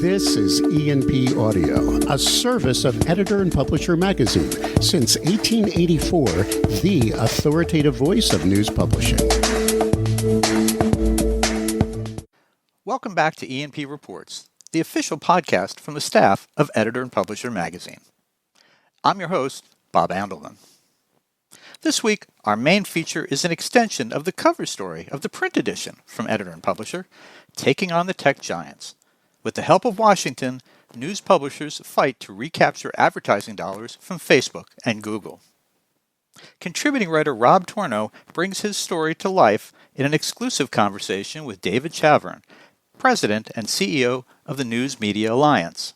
This is E&P Audio, a service of Editor and Publisher Magazine. Since 1884, the authoritative voice of news publishing. Welcome back to E&P Reports, the official podcast from the staff of Editor and Publisher Magazine. I'm your host, Bob Andelman. This week, our main feature is an extension of the cover story of the print edition from Editor and Publisher, Taking on the Tech Giants. With the help of Washington, news publishers fight to recapture advertising dollars from Facebook and Google. Contributing writer Rob Tornoe brings his story to life in an exclusive conversation with David Chavern, President and CEO of the News Media Alliance.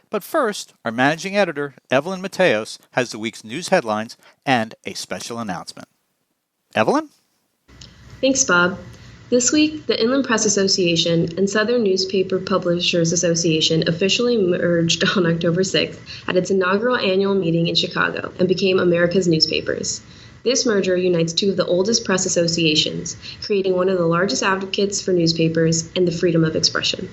But first, our managing editor, Evelyn Mateos, has the week's news headlines and a special announcement. Evelyn? Thanks, Bob. This week, the Inland Press Association and Southern Newspaper Publishers Association officially merged on October 6th at its inaugural annual meeting in Chicago and became America's Newspapers. This merger unites two of the oldest press associations, creating one of the largest advocates for newspapers and the freedom of expression.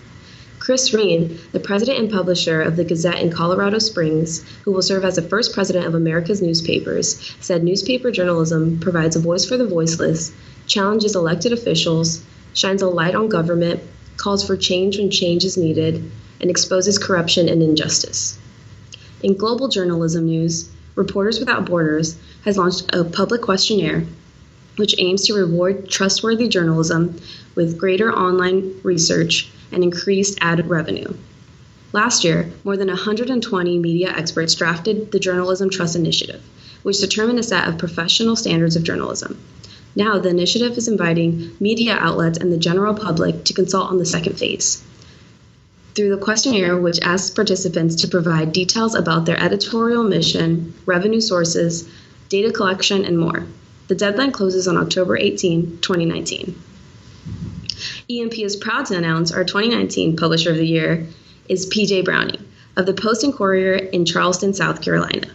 Chris Reen, the president and publisher of the Gazette in Colorado Springs, who will serve as the first president of America's Newspapers, said newspaper journalism provides a voice for the voiceless, challenges elected officials, shines a light on government, calls for change when change is needed, and exposes corruption and injustice. In global journalism news, Reporters Without Borders has launched a public questionnaire which aims to reward trustworthy journalism with greater online research and increased ad revenue. Last year, more than 120 media experts drafted the Journalism Trust Initiative, which determined a set of professional standards of journalism. Now, the initiative is inviting media outlets and the general public to consult on the second phase. Through the questionnaire, which asks participants to provide details about their editorial mission, revenue sources, data collection, and more. The deadline closes on October 18, 2019. E&P is proud to announce our 2019 Publisher of the Year is PJ Browning of the Post and Courier in Charleston, South Carolina.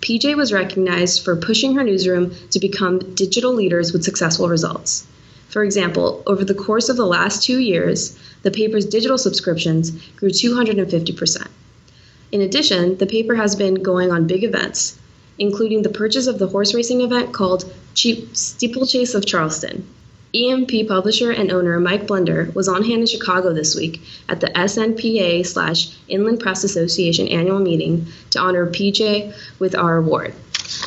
PJ was recognized for pushing her newsroom to become digital leaders with successful results. For example, over the course of the last 2 years, the paper's digital subscriptions grew 250%. In addition, the paper has been going on big events, including the purchase of the horse racing event called Steeplechase of Charleston. E&P publisher and owner Mike Blender was on hand in Chicago this week at the SNPA/Inland Press Association annual meeting to honor PJ with our award.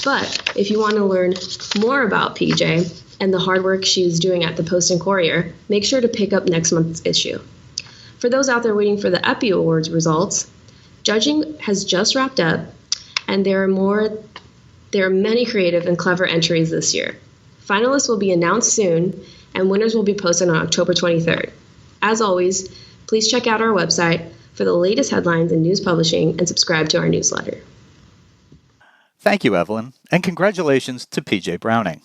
But if you want to learn more about PJ and the hard work she's doing at the Post and Courier, make sure to pick up next month's issue. For those out there waiting for the Epi Awards results, judging has just wrapped up, and there are many creative and clever entries this year. Finalists will be announced soon, and winners will be posted on October 23rd. As always, please check out our website for the latest headlines in news publishing and subscribe to our newsletter. Thank you, Evelyn, and congratulations to PJ Browning.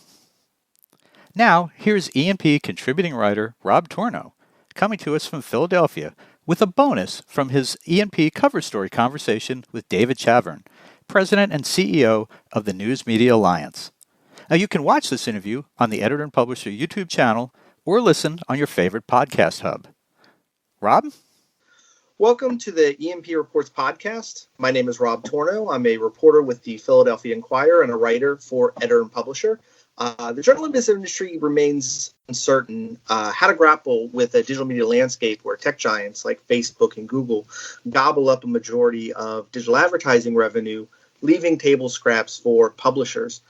Now, here's E&P contributing writer Rob Tornoe coming to us from Philadelphia with a bonus from his E&P cover story conversation with David Chavern, President and CEO of the News Media Alliance. Now, you can watch this interview on the Editor and Publisher YouTube channel or listen on your favorite podcast hub. Rob? Welcome to the E&P Reports podcast. My name is Rob Tornoe. I'm a reporter with the Philadelphia Inquirer and a writer for Editor and Publisher. The journalism industry remains uncertain how to grapple with a digital media landscape where tech giants like Facebook and Google gobble up a majority of digital advertising revenue, leaving table scraps for publishers.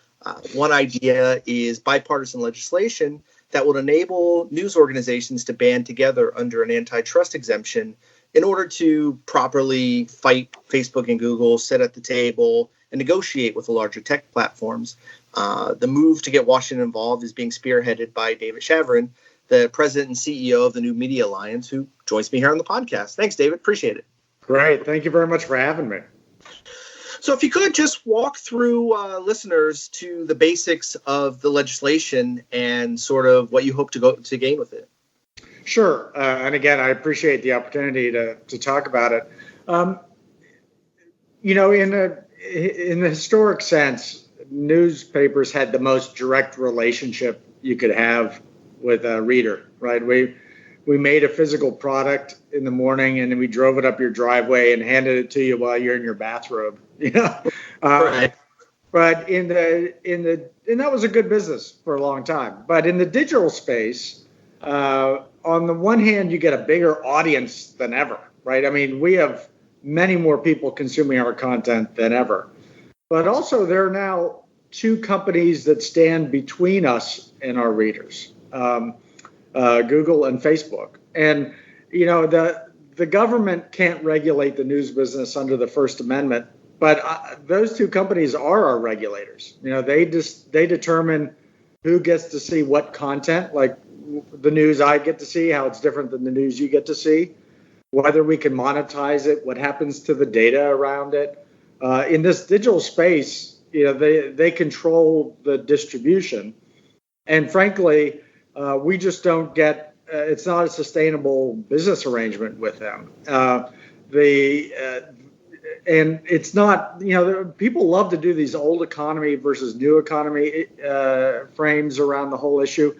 One idea is bipartisan legislation that would enable news organizations to band together under an antitrust exemption in order to properly fight Facebook and Google, sit at the table, and negotiate with the larger tech platforms. The move to get Washington involved is being spearheaded by David Chavern, the president and CEO of the New Media Alliance, who joins me here on the podcast. Thanks, David. Appreciate it. Great. Thank you very much for having me. So if you could just walk through listeners to the basics of the legislation and sort of what you hope to gain with it. Sure. And again, I appreciate the opportunity to talk about it. In the historic sense, newspapers had the most direct relationship you could have with a reader, right? we made a physical product in the morning and then we drove it up your driveway and handed it to you while you're in your bathrobe. Right. But and that was a good business for a long time. But in the digital space, on the one hand, you get a bigger audience than ever, right? I mean, we have many more people consuming our content than ever. But also, there are now two companies that stand between us and our readers, Google and Facebook. And, the government can't regulate the news business under the First Amendment, but those two companies are our regulators. They determine who gets to see what content, like the news I get to see, how it's different than the news you get to see, whether we can monetize it, what happens to the data around it. In this digital space, they control the distribution. And frankly, we just don't get, it's not a sustainable business arrangement with them. And it's not, people love to do these old economy versus new economy frames around the whole issue.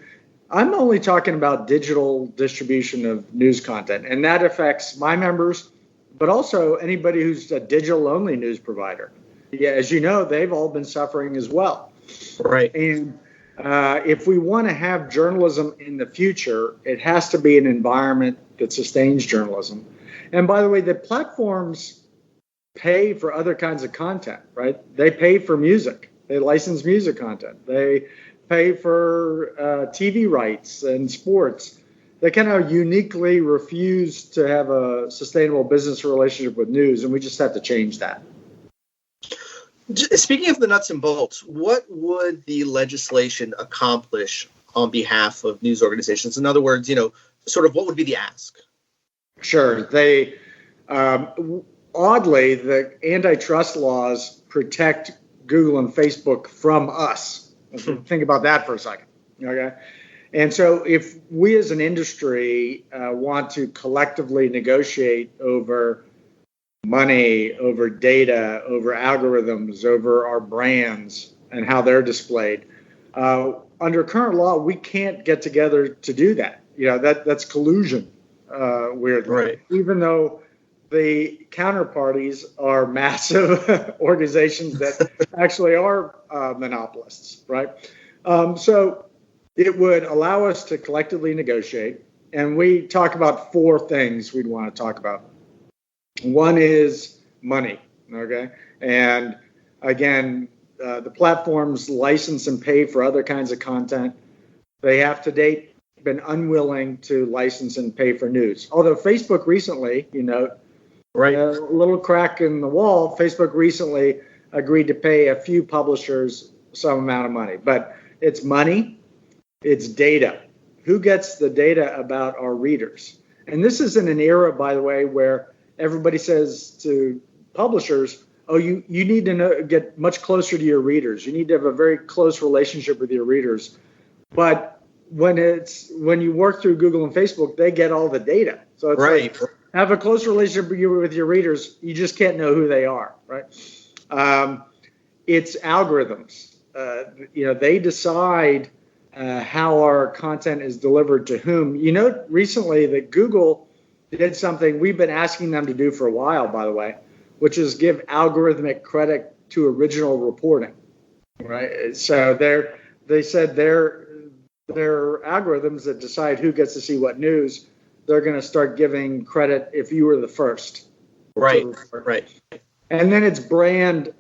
I'm only talking about digital distribution of news content, and that affects my members, but also anybody who's a digital-only news provider. Yeah, as you know, they've all been suffering as well. Right. And if we want to have journalism in the future, it has to be an environment that sustains journalism. And by the way, the platforms pay for other kinds of content, right? They pay for music. They license music content. They pay for TV rights and sports. They kind of uniquely refuse to have a sustainable business relationship with news, and we just have to change that. Speaking of the nuts and bolts, what would the legislation accomplish on behalf of news organizations? In other words, sort of what would be the ask? Sure. They, oddly, the antitrust laws protect Google and Facebook from us. Think about that for a second. Okay. And so if we as an industry want to collectively negotiate over money, over data, over algorithms, over our brands and how they're displayed, under current law, we can't get together to do that. That's collusion, weirdly. Right. Even though the counterparties are massive organizations that actually are monopolists, right? So it would allow us to collectively negotiate, and we talk about four things we'd want to talk about. One is money, okay? And again, the platforms license and pay for other kinds of content. They have to date been unwilling to license and pay for news. Although Facebook recently, right, a little crack in the wall, Facebook recently agreed to pay a few publishers some amount of money. But it's money, it's data. Who gets the data about our readers? And this is in an era, by the way, where everybody says to publishers, oh, you need to get much closer to your readers. You need to have a very close relationship with your readers. But when you work through Google and Facebook, they get all the data. So it's right. Like, have a close relationship with your readers. You just can't know who they are, right? It's algorithms. They decide how our content is delivered to whom. Recently that Google did something we've been asking them to do for a while, by the way, which is give algorithmic credit to original reporting, right? So they said their algorithms that decide who gets to see what news, they're going to start giving credit if you were the first. Right. And then it's brand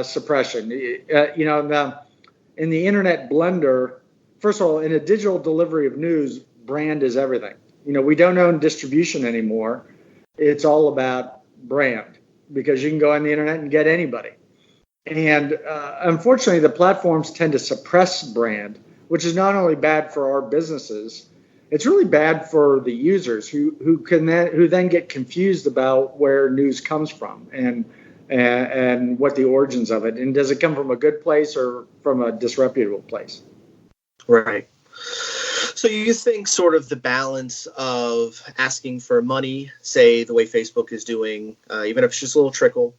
suppression. In the internet blender, first of all, in a digital delivery of news, brand is everything. We don't own distribution anymore. It's all about brand because you can go on the internet and get anybody. And unfortunately, the platforms tend to suppress brand, which is not only bad for our businesses, it's really bad for the users who then get confused about where news comes from and what the origins of it, and does it come from a good place or from a disreputable place? Right. So you think sort of the balance of asking for money, say the way Facebook is doing, even if it's just a little trickle,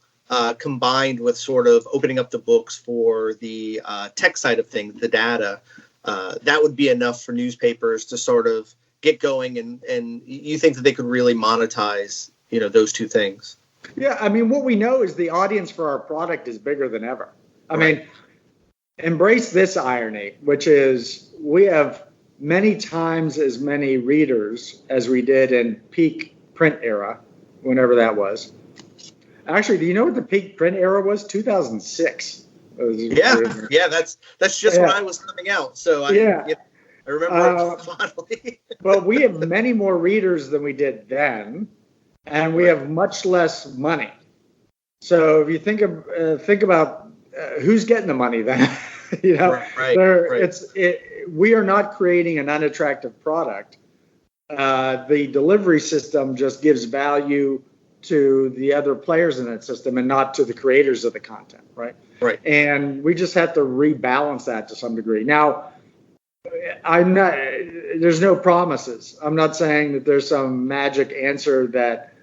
combined with sort of opening up the books for the tech side of things, the data, that would be enough for newspapers to sort of get going, and you think that they could really monetize, those two things? Yeah, I mean, what we know is the audience for our product is bigger than ever. I mean, embrace this irony, which is we have many times as many readers as we did in peak print era, whenever that was. Actually, do you know what the peak print era was? 2006. Yeah, that's just when I was coming out. So I remember it fondly. Well, we have many more readers than we did then, and we have much less money. So if you think about who's getting the money then, we are not creating an unattractive product. The delivery system just gives value to the other players in that system and not to the creators of the content, right? Right. And we just have to rebalance that to some degree. Now, there's no promises. I'm not saying that there's some magic answer that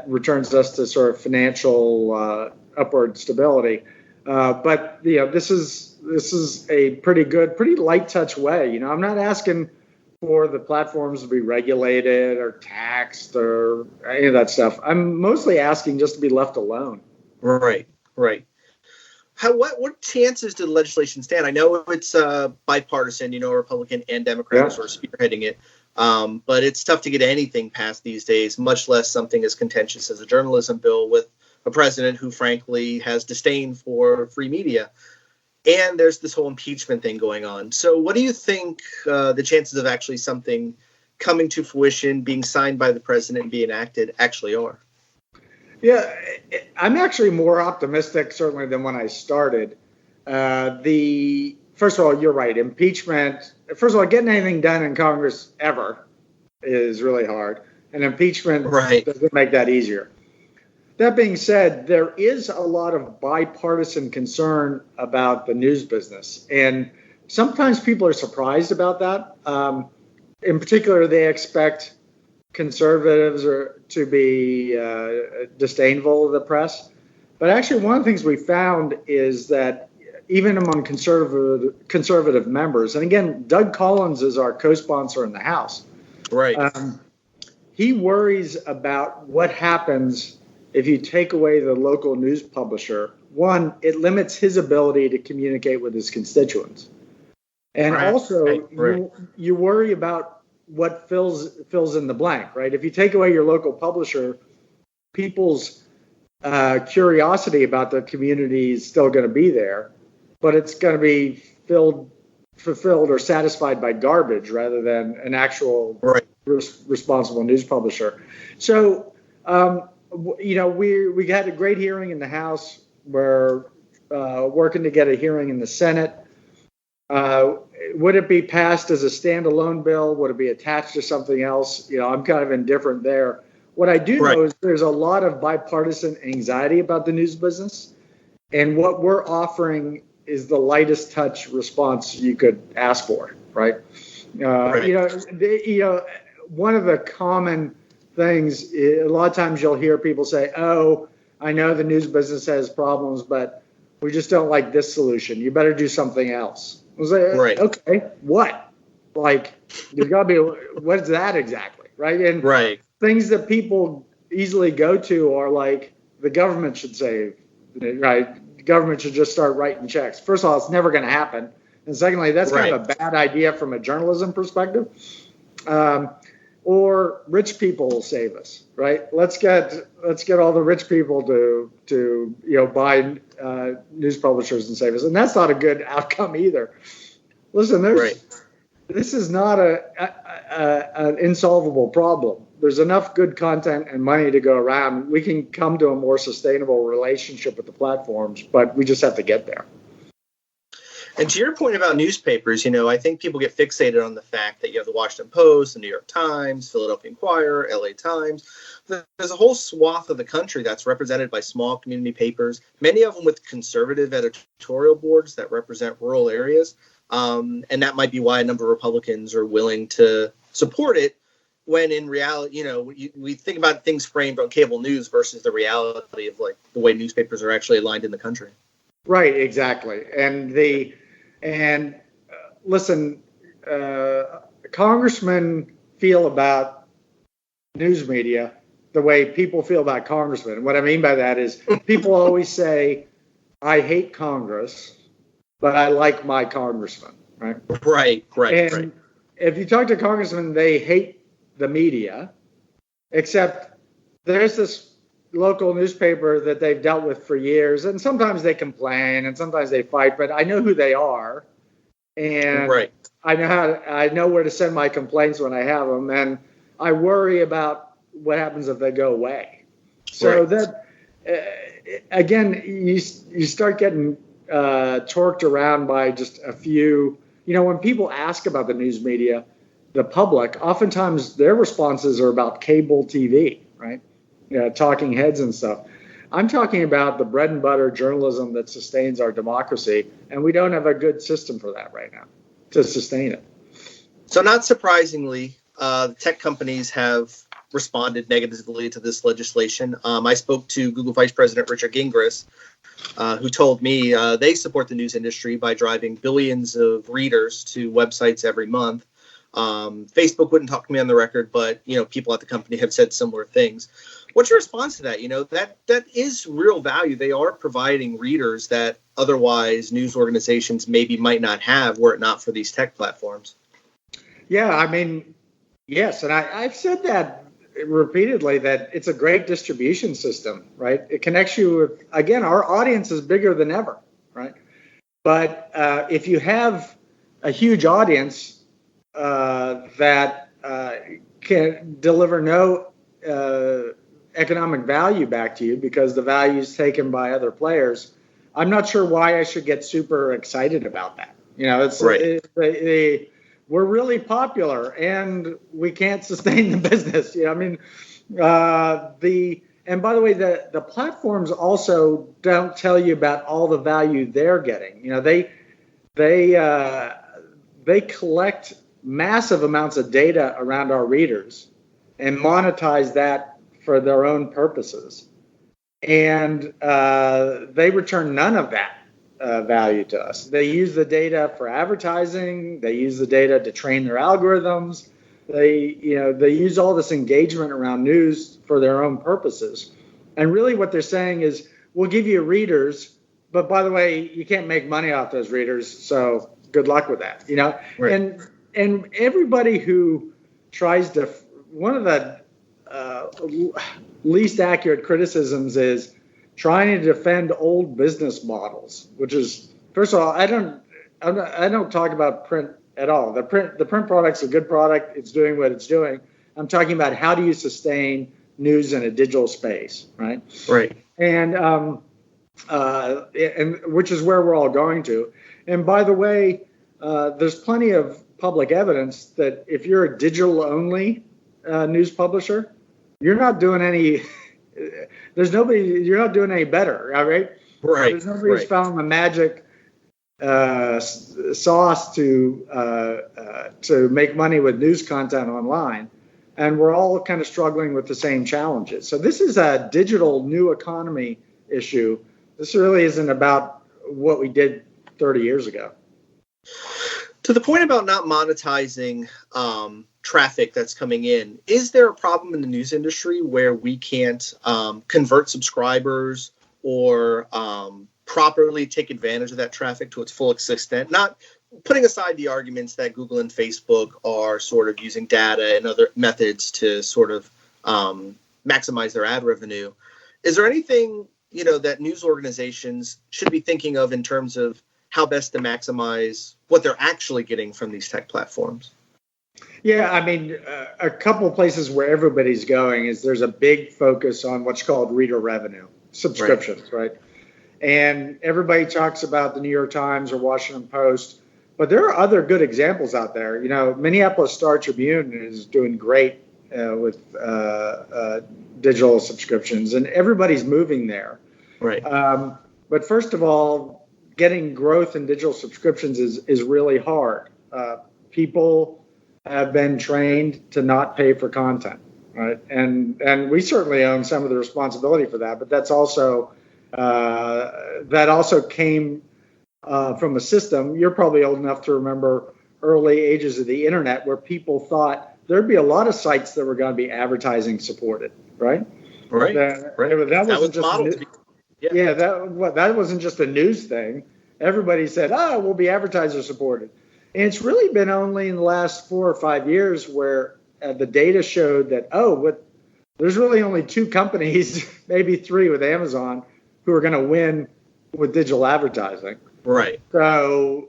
returns us to sort of financial upward stability. But this is a pretty light touch way. I'm not asking for the platforms to be regulated or taxed or any of that stuff. I'm mostly asking just to be left alone. Right. What chances do the legislation stand? I know it's bipartisan, Republican and Democrat sort of spearheading it. But it's tough to get anything passed these days, much less something as contentious as a journalism bill with a president who, frankly, has disdain for free media. And there's this whole impeachment thing going on. So what do you think the chances of actually something coming to fruition, being signed by the president and being enacted actually are? Yeah, I'm actually more optimistic, certainly, than when I started. First of all, you're right. Impeachment, first of all, getting anything done in Congress ever is really hard. And impeachment doesn't make that easier. That being said, there is a lot of bipartisan concern about the news business. And sometimes people are surprised about that. In particular, they expect conservatives to be disdainful of the press. But actually, one of the things we found is that even among conservative members, and again, Doug Collins is our co-sponsor in the House. Right. He worries about what happens if you take away the local news publisher. One, it limits his ability to communicate with his constituents. And also, you worry about what fills in the blank, right? If you take away your local publisher, people's curiosity about the community is still going to be there, but it's going to be fulfilled or satisfied by garbage rather than an actual responsible news publisher. So, we had a great hearing in the House. We're working to get a hearing in the Senate. Would it be passed as a standalone bill? Would it be attached to something else? I'm kind of indifferent there. What I do know is there's a lot of bipartisan anxiety about the news business. And what we're offering is the lightest touch response you could ask for, right? One of the common things, a lot of times you'll hear people say, oh, I know the news business has problems, but we just don't like this solution. You better do something else. I was like, okay, what? Like, there's got to be, what's that exactly, right? And things that people easily go to are like, the government should save, right? The government should just start writing checks. First of all, it's never going to happen. And secondly, that's kind of a bad idea from a journalism perspective. Or rich people will save us, right? Let's get all the rich people to buy news publishers and save us, and that's not a good outcome either. Listen, this is not an insolvable problem. There's enough good content and money to go around. We can come to a more sustainable relationship with the platforms, but we just have to get there. And to your point about newspapers, I think people get fixated on the fact that you have the Washington Post, the New York Times, Philadelphia Inquirer, LA Times. There's a whole swath of the country that's represented by small community papers, many of them with conservative editorial boards that represent rural areas. And that might be why a number of Republicans are willing to support it, when in reality, we think about things framed on cable news versus the reality of like the way newspapers are actually aligned in the country. Right, exactly. And listen, congressmen feel about news media the way people feel about congressmen. And what I mean by that is people always say, I hate Congress, but I like my congressman, right? Right. And if you talk to congressmen, they hate the media, except there's this local newspaper that they've dealt with for years, and sometimes they complain and sometimes they fight, but I know who they are, and I know where to send my complaints when I have them, and I worry about what happens if they go away. So that again, you start getting torqued around by just a few. When people ask about the news media, the public, oftentimes their responses are about cable TV, right? Talking heads and stuff. I'm talking about the bread and butter journalism that sustains our democracy, and we don't have a good system for that right now to sustain it. So not surprisingly, tech companies have responded negatively to this legislation. I spoke to Google Vice President Richard Gingras, who told me they support the news industry by driving billions of readers to websites every month. Facebook wouldn't talk to me on the record, but people at the company have said similar things. What's your response to that? That is real value. They are providing readers that otherwise news organizations maybe might not have were it not for these tech platforms. Yeah, I mean, yes, and I've said that repeatedly, that it's a great distribution system, right? It connects you with, again, our audience is bigger than ever, right? But if you have a huge audience that can deliver no economic value back to you because the value is taken by other players, I'm not sure why I should get super excited about that. It's right. We're really popular and we can't sustain the business. And by the way, the platforms also don't tell you about all the value they're getting. They collect massive amounts of data around our readers and monetize that for their own purposes. And they return none of that value to us. They use the data for advertising. They use the data to train their algorithms. They use all this engagement around news for their own purposes. And really what they're saying is, we'll give you readers, but by the way, you can't make money off those readers. So good luck with that. Right. And everybody who tries to, one of the least accurate criticisms is trying to defend old business models, which is, first of all, I don't talk about print at all. The print product's a good product. It's doing what it's doing. I'm talking about how do you sustain news in a digital space, right? Right. And which is where we're all going to. And by the way, there's plenty of public evidence that if you're a digital only news publisher, you're not doing any. You're not doing any better, right? Right. There's nobody who's found the magic sauce to make money with news content online, and we're all kind of struggling with the same challenges. So this is a digital new economy issue. This really isn't about what we did 30 years ago. To the point about not monetizing traffic that's coming in, is there a problem in the news industry where we can't convert subscribers or properly take advantage of that traffic to its full extent? Not putting aside the arguments that Google and Facebook are sort of using data and other methods to sort of maximize their ad revenue. Is there anything that news organizations should be thinking of in terms of how best to maximize what they're actually getting from these tech platforms? Yeah, I mean, a couple of places where everybody's going is there's a big focus on what's called reader revenue, subscriptions, right? And everybody talks about the New York Times or Washington Post, but there are other good examples out there. Minneapolis Star Tribune is doing great with digital subscriptions, and everybody's moving there. Right. But first of all, getting growth in digital subscriptions is really hard. People have been trained to not pay for content, right? And we certainly own some of the responsibility for that. But that's also came from a system. You're probably old enough to remember early ages of the internet where people thought there'd be a lot of sites that were going to be advertising supported, right? Right. That wasn't just modeled. that wasn't just a news thing. Everybody said, "Oh, we'll be advertiser supported," and it's really been only in the last 4 or 5 years where the data showed that there's really only 2 companies, maybe 3 with Amazon, who are going to win with digital advertising. Right. So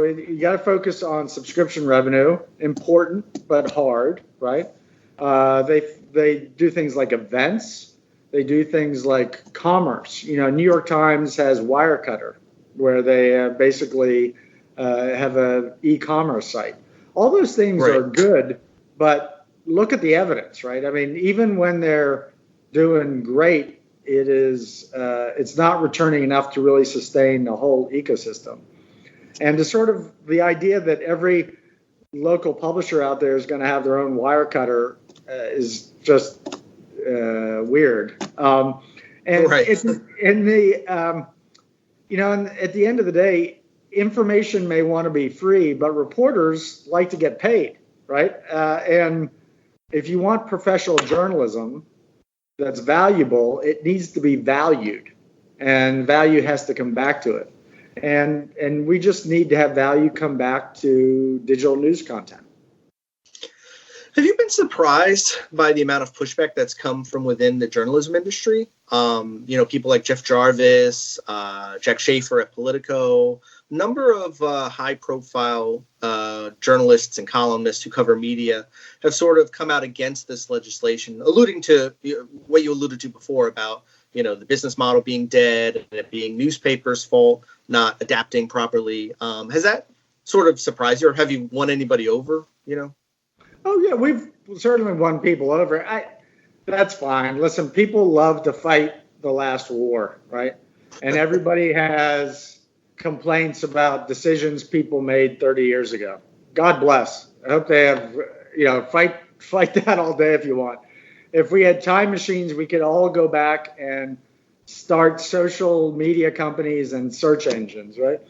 you got to focus on subscription revenue, important but hard, right? They do things like events. They do things like commerce. New York Times has Wirecutter, where they basically have an e-commerce site. All those things are good, but look at the evidence, right? I mean, even when they're doing great, it's not returning enough to really sustain the whole ecosystem. And the idea that every local publisher out there is going to have their own Wirecutter is just weird. And at the end of the day, information may want to be free, but reporters like to get paid, right? And if you want professional journalism that's valuable, it needs to be valued, and value has to come back to it. And we just need to have value come back to digital news content. Have you been surprised by the amount of pushback that's come from within the journalism industry? People like Jeff Jarvis, Jack Schaefer at Politico, number of high-profile journalists and columnists who cover media have sort of come out against this legislation, alluding to what you alluded to before about the business model being dead and it being newspapers' fault, not adapting properly. Has that sort of surprised you, or have you won anybody over? Oh, yeah, we've certainly won people over. That's fine. Listen, people love to fight the last war, right? And everybody has complaints about decisions people made 30 years ago. God bless. I hope they have, fight that all day if you want. If we had time machines, we could all go back and start social media companies and search engines, right?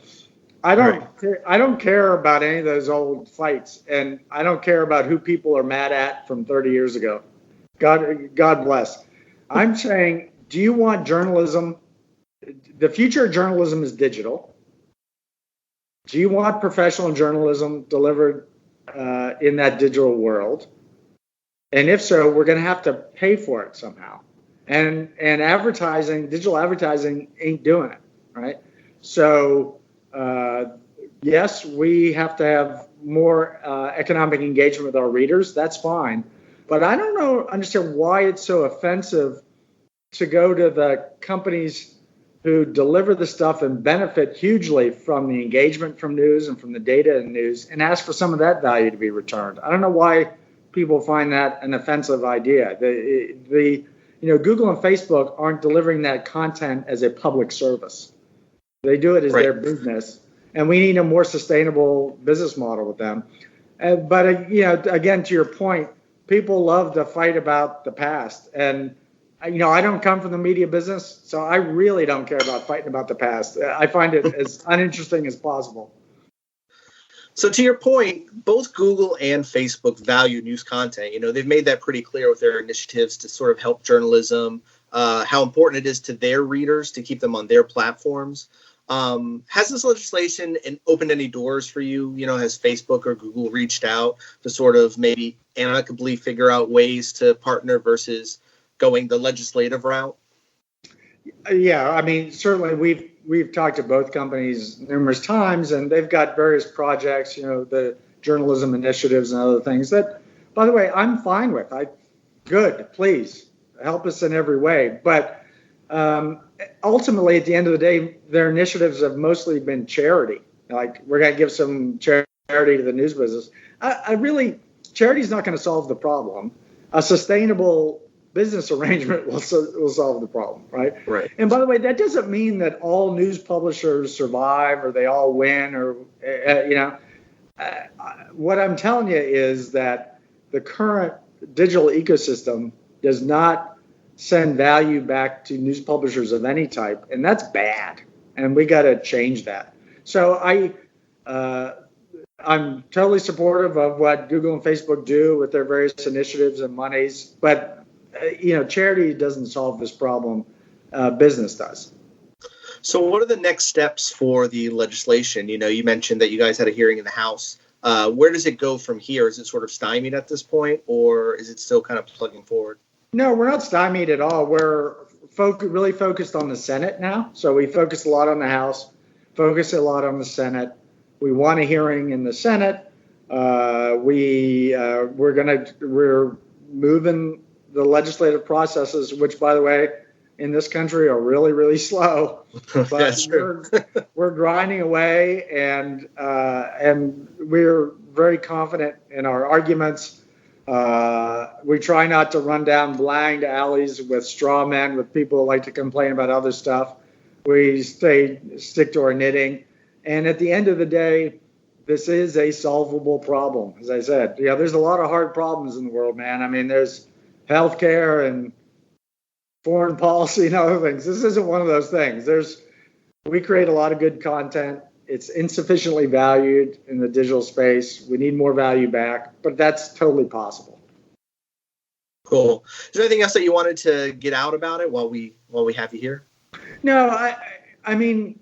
I don't care about any of those old fights, and I don't care about who people are mad at from 30 years ago. God bless. I'm saying, do you want journalism? The future of journalism is digital. Do you want professional journalism delivered in that digital world? And if so, we're going to have to pay for it somehow. And digital advertising ain't doing it, right? So yes, we have to have more economic engagement with our readers. That's fine. But I don't understand why it's so offensive to go to the companies who deliver the stuff and benefit hugely from the engagement from news and from the data in news and ask for some of that value to be returned. I don't know why people find that an offensive idea. Google and Facebook aren't delivering that content as a public service. They do it as their business, and we need a more sustainable business model with them. But again, to your point, people love to fight about the past, and I don't come from the media business, so I really don't care about fighting about the past. I find it as uninteresting as possible. So to your point, both Google and Facebook value news content. They've made that pretty clear with their initiatives to sort of help journalism, how important it is to their readers to keep them on their platforms. Has this legislation opened any doors for you? Has Facebook or Google reached out to sort of maybe amicably figure out ways to partner versus going the legislative route? Yeah, I mean, certainly we've talked to both companies numerous times, and they've got various projects, the journalism initiatives and other things that, by the way, I'm fine with. Good, please help us in every way. But ultimately, at the end of the day, their initiatives have mostly been charity. Like, we're going to give some charity to the news business. Charity is not going to solve the problem. A sustainable business arrangement will solve the problem, right? Right. And by the way, that doesn't mean that all news publishers survive or they all win or, what I'm telling you is that the current digital ecosystem does not send value back to news publishers of any type, and that's bad. And we got to change that. So I'm totally supportive of what Google and Facebook do with their various initiatives and monies, but charity doesn't solve this problem. Business does. So what are the next steps for the legislation? You mentioned that you guys had a hearing in the House. Where does it go from here? Is it sort of stymied at this point, or is it still kind of plugging forward? No, we're not stymied at all. We're really focused on the Senate now. So we focus a lot on the House, focus a lot on the Senate. We want a hearing in the Senate. We're moving the legislative processes, which, by the way, in this country are really, really slow. But we're grinding away, and we're very confident in our arguments. We try not to run down blind alleys with straw men, with people who like to complain about other stuff. We stick to our knitting. And at the end of the day, this is a solvable problem. As I said, there's a lot of hard problems in the world, man. I mean, there's healthcare and foreign policy and other things. This isn't one of those things. We create a lot of good content. It's insufficiently valued in the digital space. We need more value back, but that's totally possible. Cool. Is there anything else that you wanted to get out about it while we have you here? No, I mean,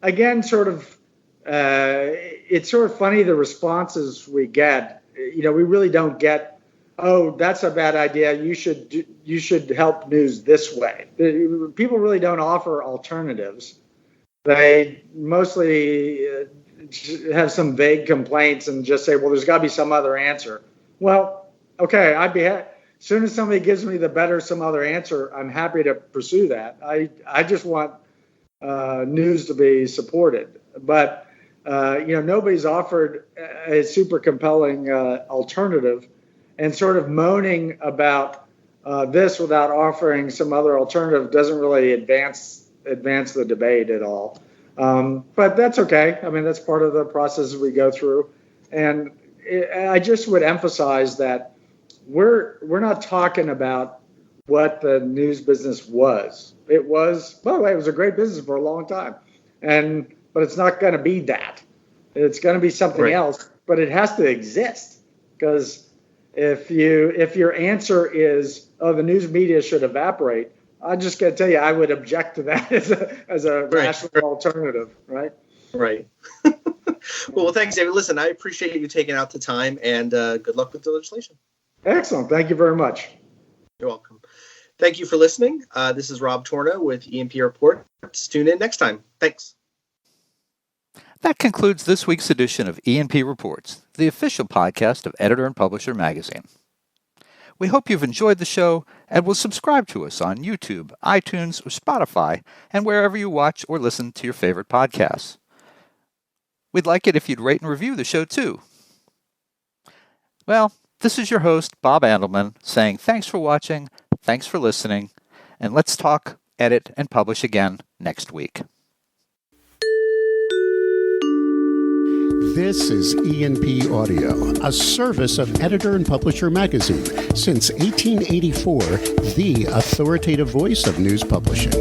again, it's sort of funny the responses we get. We really don't get, oh, that's a bad idea. You should help news this way. People really don't offer alternatives. They mostly have some vague complaints and just say, well, there's got to be some other answer. Well, okay, as soon as somebody gives me some other answer, I'm happy to pursue that. I just want news to be supported. But, nobody's offered a super compelling alternative, and sort of moaning about this without offering some other alternative doesn't really advance the debate at all. But that's okay. I mean, that's part of the process we go through. And I just would emphasize that we're not talking about what the news business was. It was, by the way, it was a great business for a long time. But it's not going to be that. It's going to be something else, but it has to exist. Because if your answer is, oh, the news media should evaporate, I'm just going to tell you, I would object to that as a rational alternative, right? Right. Well, thanks, David. Listen, I appreciate you taking out the time, and good luck with the legislation. Excellent. Thank you very much. You're welcome. Thank you for listening. This is Rob Tornoe with E&P Reports. Tune in next time. Thanks. That concludes this week's edition of E&P Reports, the official podcast of Editor and Publisher Magazine. We hope you've enjoyed the show and will subscribe to us on YouTube, iTunes, or Spotify, and wherever you watch or listen to your favorite podcasts. We'd like it if you'd rate and review the show too. Well, this is your host, Bob Andelman, saying thanks for watching, thanks for listening, and let's talk, edit, and publish again next week. This is E&P Audio, a service of Editor and Publisher Magazine. Since 1884, the authoritative voice of news publishing.